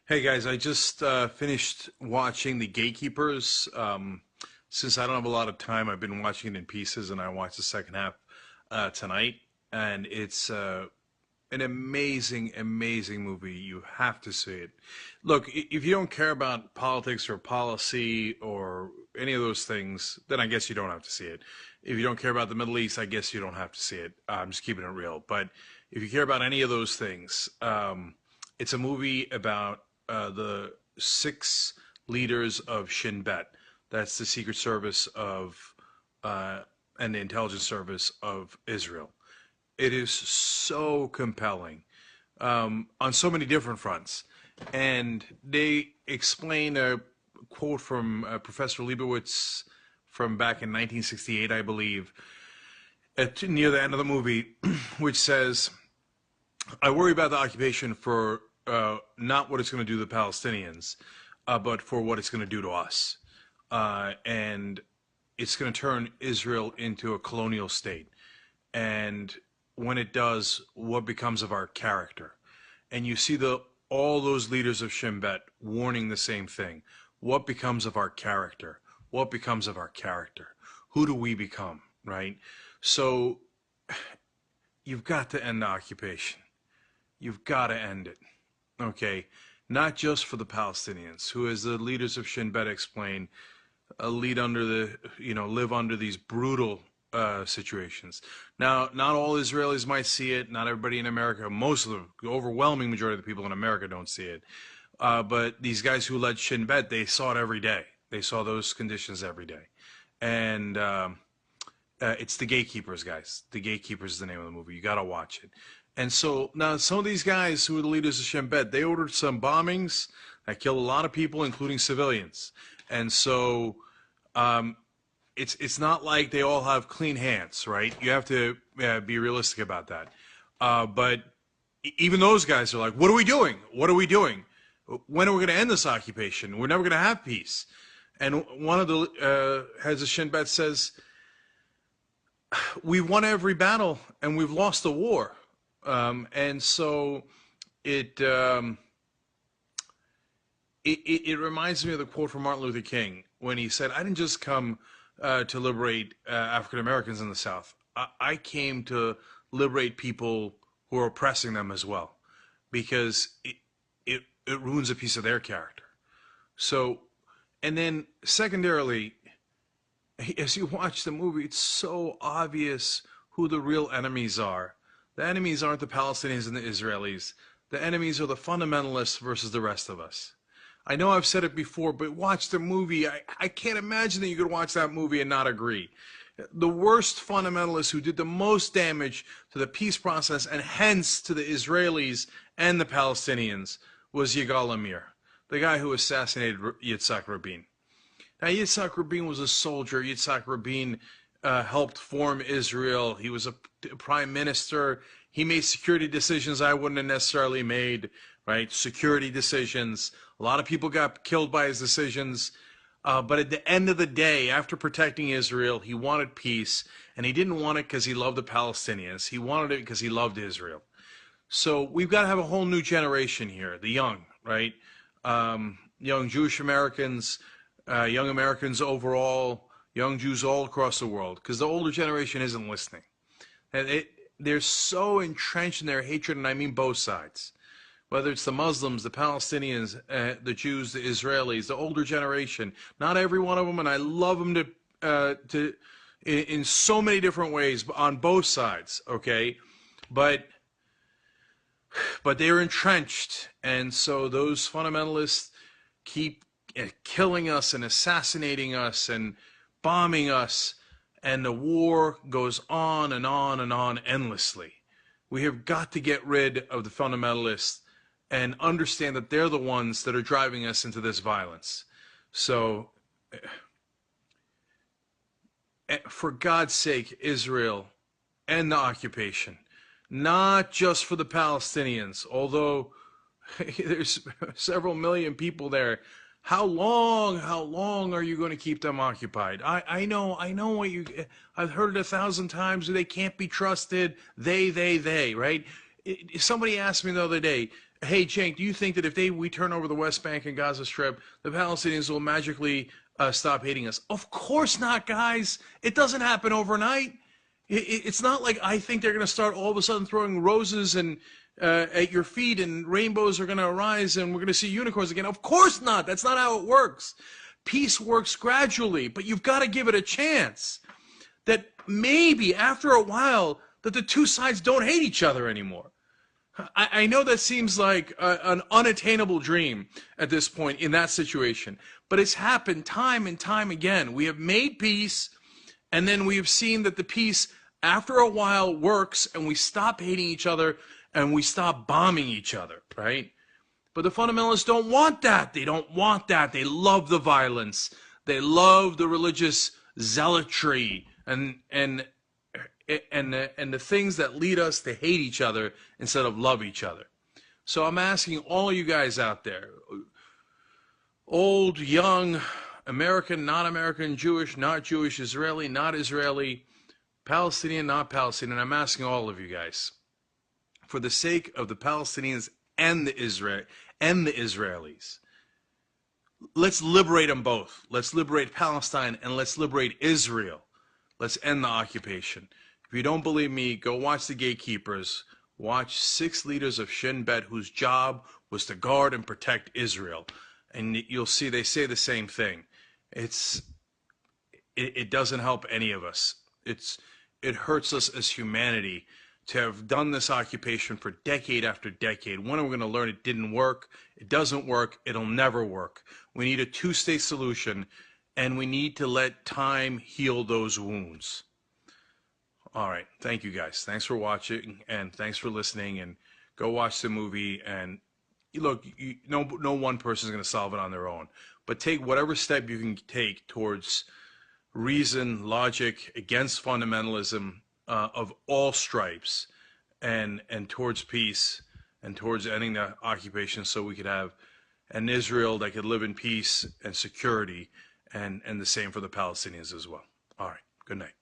Hey guys, I just finished watching The Gatekeepers. Since I don't have a lot of time, I've been watching it in pieces, and I watched the second half tonight. And it's an amazing, amazing movie. You have to see it. Look, if you don't care about politics or policy or any of those things, then I guess you don't have to see it. If you don't care about the Middle East, I guess you don't have to see it. I'm just keeping it real. But if you care about any of those things, it's a movie about the six leaders of Shin Bet. That's the Secret Service of and the intelligence service of Israel. It is so compelling on so many different fronts. And they explain a quote from Professor Leibowitz from back in 1968, I believe, near the end of the movie, which says, I worry about the occupation for not what it's going to do to the Palestinians, but for what it's going to do to us. And it's going to turn Israel into a colonial state. And when it does, what becomes of our character? And you see all those leaders of Shin Bet warning the same thing. What becomes of our character? What becomes of our character? Who do we become, right? So you've got to end the occupation. You've got to end it. Okay, not just for the Palestinians, who, as the leaders of Shin Bet explain, live under these brutal situations. Now, not all Israelis might see it. Not everybody in America. Most of the overwhelming majority of the people in America don't see it. But these guys who led Shin Bet, they saw it every day. They saw those conditions every day, and it's The Gatekeepers, guys. The Gatekeepers is the name of the movie. You got to watch it. And so now some of these guys who are the leaders of Shin Bet, they ordered some bombings that killed a lot of people, including civilians. And so it's not like they all have clean hands, right? You have to be realistic about that. But even those guys are like, what are we doing? What are we doing? When are we going to end this occupation? We're never going to have peace. And one of the heads of Shin Bet says, we've won every battle and we've lost the war. And so it reminds me of the quote from Martin Luther King when he said, I didn't just come to liberate African Americans in the South. I came to liberate people who are oppressing them as well, because it ruins a piece of their character. So, and then secondarily, as you watch the movie, it's so obvious who the real enemies are. The enemies aren't the Palestinians and the Israelis. The enemies are the fundamentalists versus the rest of us. I know I've said it before, but watch the movie. I can't imagine that you could watch that movie and not agree. The worst fundamentalists who did the most damage to the peace process and hence to the Israelis and the Palestinians was Yigal Amir, the guy who assassinated Yitzhak Rabin. Now, Yitzhak Rabin was a soldier. Yitzhak Rabin helped form Israel. He was a prime minister. He made security decisions I wouldn't have necessarily made, right? Security decisions. A lot of people got killed by his decisions. But at the end of the day, after protecting Israel, he wanted peace. And he didn't want it because he loved the Palestinians. He wanted it because he loved Israel. So we've got to have a whole new generation here, the young, right? Young Jewish Americans, young Americans overall, young Jews all across the world, because the older generation isn't listening. And they're so entrenched in their hatred, and I mean both sides. Whether it's the Muslims, the Palestinians, the Jews, the Israelis, the older generation, not every one of them, and I love them in so many different ways on both sides, okay? But they're entrenched, and so those fundamentalists keep killing us and assassinating us and bombing us, and the war goes on and on and on endlessly. We have got to get rid of the fundamentalists and understand that they're the ones that are driving us into this violence. So, for God's sake, Israel, end the occupation. Not just for the Palestinians, although there's several million people there. How long are you going to keep them occupied? I know I've heard it 1,000 times. They can't be trusted. They, right? somebody asked me the other day, hey, Cenk, do you think that if we turn over the West Bank and Gaza Strip, the Palestinians will magically stop hating us? Of course not, guys. It doesn't happen overnight. It's not like I think they're going to start all of a sudden throwing roses and at your feet and rainbows are going to arise and we're going to see unicorns again. Of course not. That's not how it works. Peace works gradually, but you've got to give it a chance that maybe after a while that the two sides don't hate each other anymore. I know that seems like an unattainable dream at this point in that situation, but it's happened time and time again. We have made peace, and then we have seen that the peace, after a while, works, and we stop hating each other, and we stop bombing each other, right? But the fundamentalists don't want that. They don't want that. They love the violence. They love the religious zealotry and the things that lead us to hate each other instead of love each other. So I'm asking all you guys out there, old, young, American, not American, Jewish, not Jewish, Israeli, not Israeli, Palestinian, not Palestinian, I'm asking all of you guys, for the sake of the Palestinians and the Israelis, let's liberate them both. Let's liberate Palestine and let's liberate Israel. Let's end the occupation. If you don't believe me, go watch The Gatekeepers. Watch 6 leaders of Shin Bet whose job was to guard and protect Israel. And you'll see they say the same thing. It doesn't help any of us. It hurts us as humanity to have done this occupation for decade after decade. When are we going to learn it didn't work? It doesn't work. It'll never work. We need a 2-state solution, and we need to let time heal those wounds. All right. Thank you, guys. Thanks for watching, and thanks for listening, and go watch the movie. And look, no one person is going to solve it on their own, but take whatever step you can take towards reason, logic, against fundamentalism of all stripes, and towards peace and towards ending the occupation, so we could have an Israel that could live in peace and security, and the same for the Palestinians as well. All right. Good night.